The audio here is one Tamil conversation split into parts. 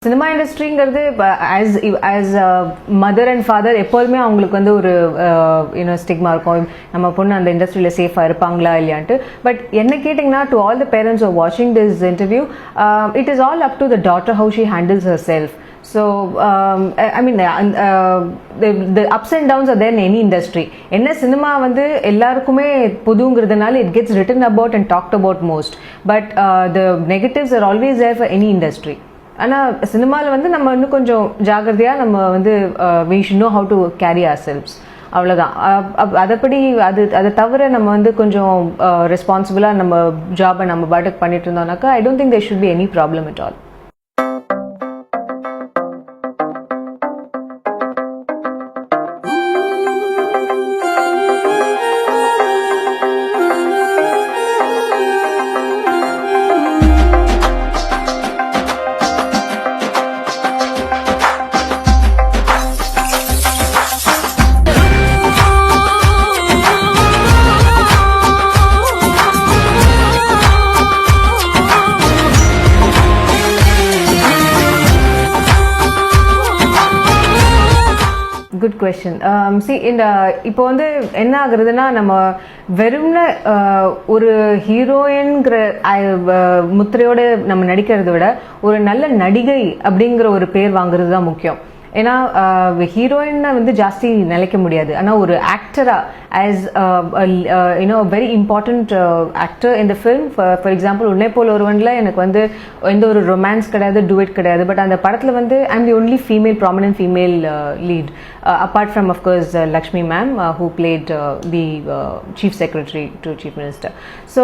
சினிமா இண்டஸ்ட்ரிங்கிறது ஆஸ் மதர் அண்ட் ஃபாதர் எப்போதுமே அவங்களுக்கு வந்து ஒரு ஸ்டிக்மா இருக்கும், நம்ம பொண்ணு அந்த இண்டஸ்ட்ரியில் சேஃபாக இருப்பாங்களா இல்லையான்ட்டு. பட் என்ன கேட்டிங்கன்னா, to all the parents are வாட்சிங் this interview, it is all up to the daughter how she handles herself. So, I mean, the ups and downs are there in any industry. என்ன சினிமா வந்து எல்லாருக்குமே புதுங்கிறதுனால it gets written about and talked about most. But the negatives are always there for any industry. ஆனால் சினிமாவில் வந்து நம்ம இன்னும் கொஞ்சம் ஜாகிரதையாக நம்ம வந்து we should know how to carry ourselves. அவ்வளோதான். அதைப்படி அதை தவிர நம்ம வந்து கொஞ்சம் ரெஸ்பான்சிபிளாக நம்ம ஜாபை நம்ம பாட்டுக்கு பண்ணிட்டு இருந்தோம்னாக்கா I don't think there should be any problem at all. Good question. இப்போ வந்து என்ன ஆகுறதுன்னா, நம்ம வெறும்ன ஒரு ஹீரோயின்கிற முத்திரையோட நம்ம நடிக்கிறத விட ஒரு நல்ல நடிகை அப்படிங்கிற ஒரு பேர் வாங்குறது தான் முக்கியம். ஏன்னா ஹீரோயினை வந்து ஜாஸ்தி நிலைக்க முடியாது. ஆனால் ஒரு ஆக்டரா ஆஸ் வெரி இம்பார்ட்டன்ட் ஆக்டர் இந்த ஃபிலிம், ஃபார் எக்ஸாம்பிள் உன்னை போல் ஒருவன்ல எனக்கு வந்து எந்த ஒரு ரொமான்ஸ் கிடையாது, டுவெட் கிடையாது. பட் அந்த படத்தில் வந்து I am the only female prominent female lead apart from of course Lakshmi ma'am who played the chief secretary to chief minister. So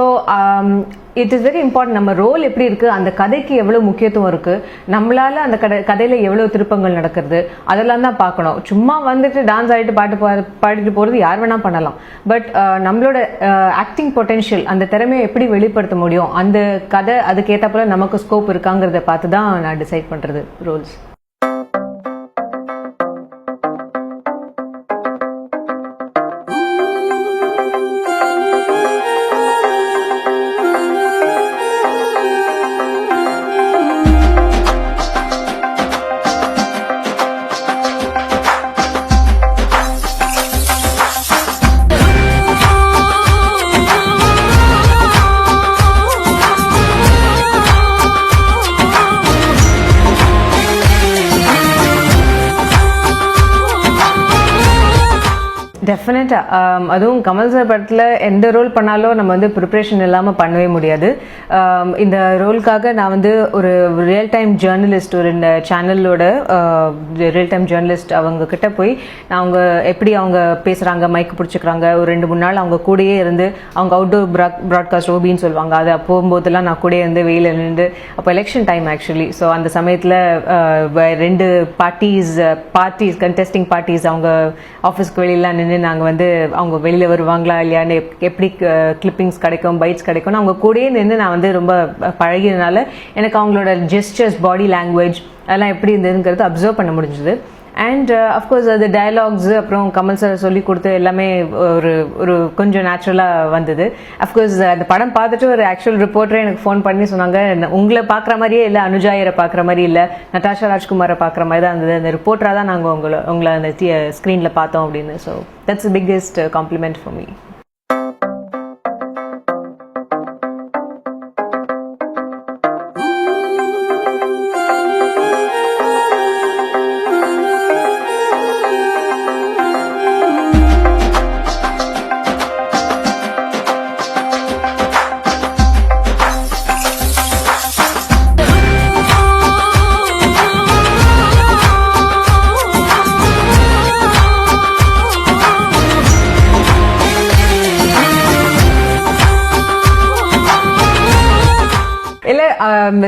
it is very important நம்ம ரோல் எப்படி இருக்கு, அந்த கதைக்கு எவ்வளவு முக்கியத்துவம் இருக்கு, நம்மளால அந்த கதையில எவ்வளவு திருப்பங்கள் நடக்கிறது, அதெல்லாம் தான் பார்க்கணும். சும்மா வந்துட்டு டான்ஸ் ஆகிட்டு பாடிட்டு போறது யார் வேணா பண்ணலாம். பட் நம்மளோட ஆக்டிங் பொட்டென்ஷியல், அந்த திறமையை எப்படி வெளிப்படுத்த முடியும், அந்த கதை அதுக்கேற்றப்பல நமக்கு ஸ்கோப் இருக்காங்கிறத பார்த்து தான் நான் டிசைட் பண்றது ரோல்ஸ். டெஃபினட்டாக அதுவும் கமல் சார் படத்தில் எந்த ரோல் பண்ணாலும் நம்ம வந்து ப்ரிப்ரேஷன் இல்லாமல் பண்ணவே முடியாது. இந்த ரோலுக்காக நான் வந்து ஒரு ரியல் டைம் ஜேர்னலிஸ்ட், ஒரு இந்த சேனலோட ரியல் டைம் ஜேர்னலிஸ்ட் அவங்க கிட்ட போய் அவங்க எப்படி அவங்க பேசுகிறாங்க, மைக்கு பிடிச்சிக்கிறாங்க, ஒரு 2-3 நாள் அவங்க கூடயே இருந்து, அவங்க அவுட்டோர் ப்ராட்காஸ்ட் ஓபின்னு சொல்லுவாங்க, அதை போகும்போதெல்லாம் நான் கூட இருந்து வெயில் நின்று, அப்போ எலெக்ஷன் டைம் ஆக்சுவலி. ஸோ அந்த சமயத்தில் 2 பார்ட்டிஸ் கண்டெஸ்டிங் பார்ட்டிஸ் அவங்க ஆஃபீஸ்க்கு வெளியெல்லாம் நின்று நாங்கள் வந்து அவங்க வெளியில் வருவாங்களா இல்லையான்னு, எப்படி கிளிப்பிங்ஸ் கிடைக்கும், பைட்ஸ் கிடைக்கும்னு அவங்க கூடயே நின்று நான் வந்து ரொம்ப பழகினால எனக்கு அவங்களோட ஜெஸ்டர்ஸ், பாடி லாங்குவேஜ் அதெல்லாம் எப்படி இருந்ததுங்கிறது அப்சர்வ் பண்ண முடிஞ்சுது. அண்ட் அஃப்கோர்ஸ் அது டயலாக்ஸ் அப்புறம் கமல் சார் சொல்லி கொடுத்து எல்லாமே ஒரு கொஞ்சம் நேச்சுரலாக வந்தது. அஃப்கோர்ஸ் அந்த படம் பார்த்துட்டு ஒரு ஆக்சுவல் ரிப்போர்ட்டரே எனக்கு ஃபோன் பண்ணி சொன்னாங்க, உங்களை பார்க்குற மாதிரியே இல்லை, அனுஜாயரை பார்க்குற மாதிரி இல்லை, நட்டாஷா ராஜ்குமாரை பார்க்குற மாதிரி தான் இருந்தது, அந்த ரிப்போர்ட்டராக தான் நாங்கள் உங்களை அந்த ஸ்க்ரீனில் பார்த்தோம் அப்படின்னு. So that's the biggest compliment for me.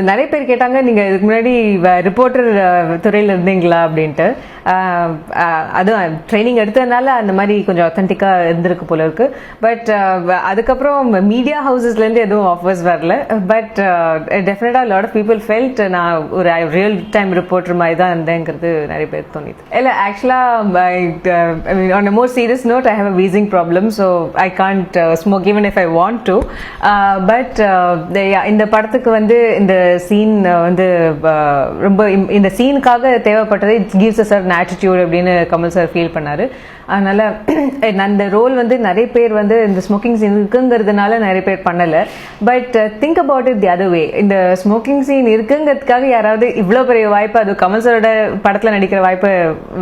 நிறைய பேர் கேட்டாங்க, நீங்க இதுக்கு முன்னாடி ரிப்போர்ட்டர் துறையில் இருந்தீங்களா அப்படின்ட்டு. அதுவும் ட்ரைனிங் எடுத்ததுனால அந்த மாதிரி கொஞ்சம் அத்தன்டிக்காக இருந்திருக்கு போல இருக்கு. பட் அதுக்கப்புறம் மீடியா ஹவுசஸ்லேருந்து எதுவும் ஆஃபர்ஸ் வரல. பட் டெஃபினட்டாக லாட் ஆஃப் பீப்புள் ஃபெல்ட் நான் ஒரு ரியல் டைம் ரிப்போர்ட்டர் மாதிரி தான் இருந்தேங்கிறது நிறைய பேருக்கு தோணிது. இல்லை ஆக்சுவலாக on a more serious note, I have a wheezing problem, so I can't smoke even if I want to. But இந்த படத்துக்கு வந்து இந்த சீன் வந்து ரொம்ப இந்த சீனுக்காக தேவைப்பட்டது. It's gives a certain attitude அப்படின்னு கமல் சார் ஃபீல் பண்ணாரு. அதனால அந்த ரோல் வந்து நிறைய பேர் வந்து இந்த ஸ்மோக்கிங் சீன் இருக்குங்கிறதுனால நிறைய பேர் பண்ணலை. But think about it the other way. இந்த ஸ்மோக்கிங் சீன் இருக்குங்கிறதுக்காக யாராவது இவ்வளோ பெரிய வாய்ப்பு, அது கமல் சாரோட படத்தில் நடிக்கிற வாய்ப்பு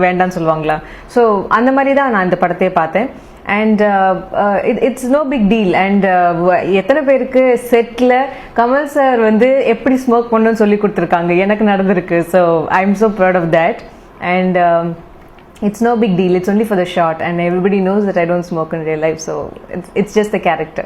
வேண்டாம்னு சொல்லுவாங்களா? ஸோ அந்த மாதிரி தான் நான் இந்த படத்தையே பார்த்தேன். And it's no big deal. And எத்தனை பேருக்கு செட்டில் கமல் சார் வந்து எப்படி ஸ்மோக் பண்ணணும்னு சொல்லி கொடுத்துருக்காங்க, எனக்கு நடந்திருக்கு. So I am so proud of that. And it's no big deal. It's only for the shot, and everybody knows that I don't smoke in real life, so it's just the character.